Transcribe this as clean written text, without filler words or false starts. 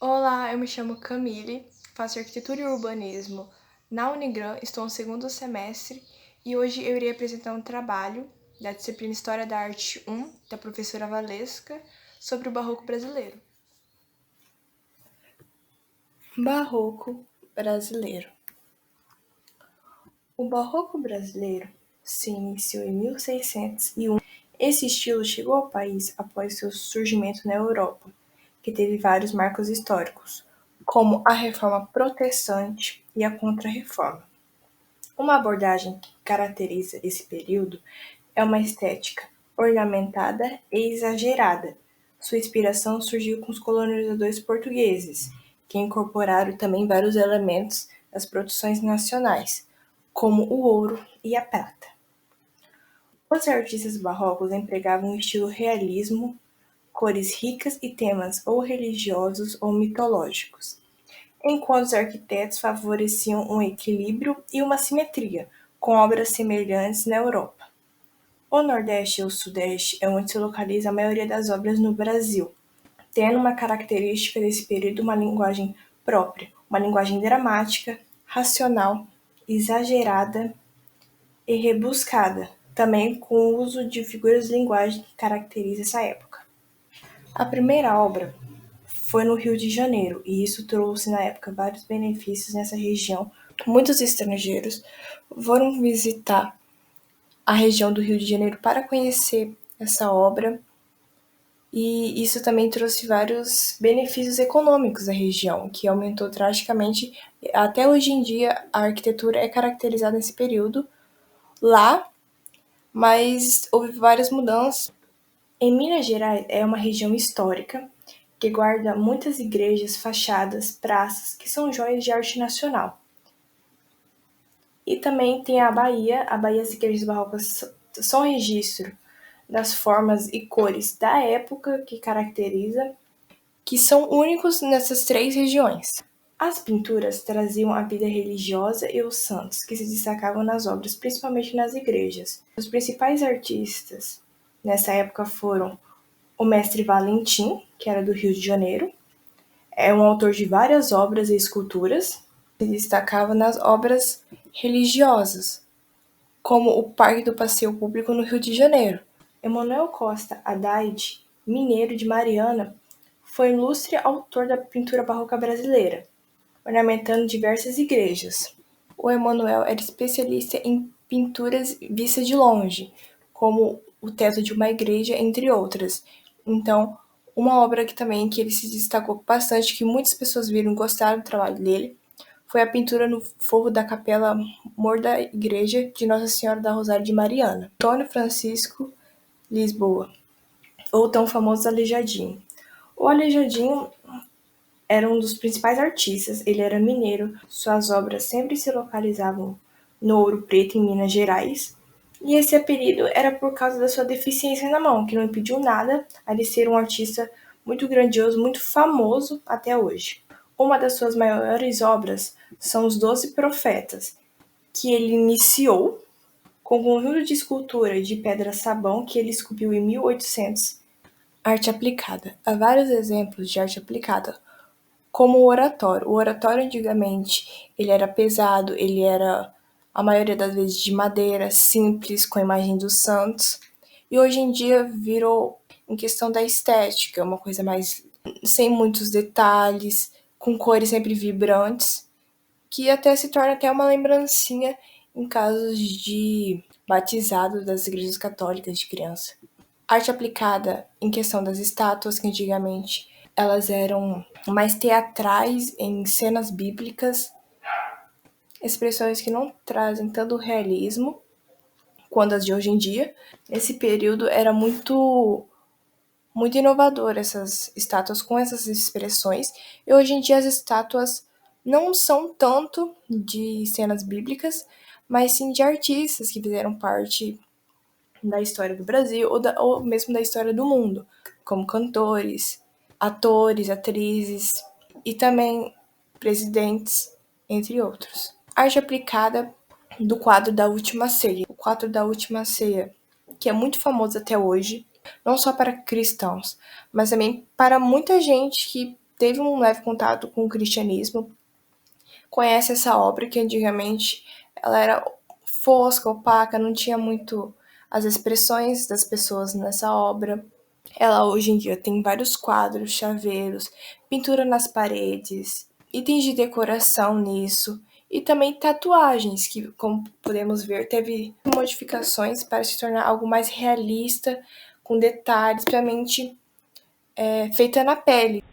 Olá, eu me chamo Camille, faço arquitetura e urbanismo na Unigran, estou no segundo semestre e hoje eu irei apresentar um trabalho da disciplina História da Arte 1, da professora Valesca, sobre o Barroco brasileiro. Barroco brasileiro. O Barroco brasileiro se iniciou em 1601. Esse estilo chegou ao país após seu surgimento na Europa, que teve vários marcos históricos, como a Reforma Protestante e a Contra-Reforma. Uma abordagem que caracteriza esse período é uma estética ornamentada e exagerada. Sua inspiração surgiu com os colonizadores portugueses, que incorporaram também vários elementos das produções nacionais, como o ouro e a prata. Os artistas barrocos empregavam um estilo realismo, cores ricas e temas ou religiosos ou mitológicos, enquanto os arquitetos favoreciam um equilíbrio e uma simetria, com obras semelhantes na Europa. O Nordeste e o Sudeste é onde se localiza a maioria das obras no Brasil, tendo uma característica desse período uma linguagem própria, uma linguagem dramática, racional, exagerada e rebuscada, também com o uso de figuras de linguagem que caracteriza essa época. A primeira obra foi no Rio de Janeiro, e isso trouxe na época vários benefícios nessa região. Muitos estrangeiros foram visitar a região do Rio de Janeiro para conhecer essa obra, e isso também trouxe vários benefícios econômicos à região, que aumentou drasticamente. Até hoje em dia, a arquitetura é caracterizada nesse período lá, mas houve várias mudanças. Em Minas Gerais é uma região histórica que guarda muitas igrejas, fachadas, praças, que são joias de arte nacional. E também tem a Bahia as igrejas barrocas são registro das formas e cores da época que caracteriza, que são únicos nessas três regiões. As pinturas traziam a vida religiosa e os santos, que se destacavam nas obras, principalmente nas igrejas. Os principais artistas nessa época foram o mestre Valentim, que era do Rio de Janeiro, é um autor de várias obras e esculturas, se destacava nas obras religiosas, como o Parque do Passeio Público no Rio de Janeiro. Emanuel Costa Haddad, mineiro de Mariana, foi ilustre autor da pintura barroca brasileira, ornamentando diversas igrejas. O Emanuel era especialista em pinturas vistas de longe, como o teto de uma igreja, entre outras. Então, uma obra que ele se destacou bastante, que muitas pessoas viram e gostaram do trabalho dele, foi a pintura no forro da capela Mor da Igreja de Nossa Senhora da Rosário de Mariana. Antônio Francisco Lisboa, ou tão famoso Aleijadinho. O Aleijadinho era um dos principais artistas, ele era mineiro, suas obras sempre se localizavam no Ouro Preto, em Minas Gerais, e esse apelido era por causa da sua deficiência na mão, que não impediu nada a ele ser um artista muito grandioso, muito famoso até hoje. Uma das suas maiores obras são os Doze Profetas, que ele iniciou com um conjunto de escultura de pedra-sabão que ele esculpiu em 1800. Arte aplicada. Há vários exemplos de arte aplicada, como o oratório. O oratório, antigamente, ele era pesado, ele era, a maioria das vezes, de madeira, simples, com a imagem dos santos. E hoje em dia virou, em questão da estética, uma coisa mais sem muitos detalhes, com cores sempre vibrantes, que até se torna até uma lembrancinha em casos de batizado das igrejas católicas de criança. Arte aplicada em questão das estátuas, que antigamente elas eram mais teatrais em cenas bíblicas, expressões que não trazem tanto realismo quanto as de hoje em dia. Nesse período era muito inovador essas estátuas com essas expressões, e hoje em dia as estátuas não são tanto de cenas bíblicas, mas sim de artistas que fizeram parte da história do Brasil ou mesmo da história do mundo, como cantores, atores, atrizes e também presidentes, entre outros. Arte aplicada do quadro da Última Ceia. O quadro da Última Ceia, que é muito famoso até hoje, não só para cristãos, mas também para muita gente que teve um leve contato com o cristianismo, conhece essa obra que antigamente ela era fosca, opaca, não tinha muito as expressões das pessoas nessa obra. Ela hoje em dia tem vários quadros, chaveiros, pintura nas paredes, itens de decoração nisso e também tatuagens que, como podemos ver, teve modificações para se tornar algo mais realista, com detalhes, principalmente feita na pele.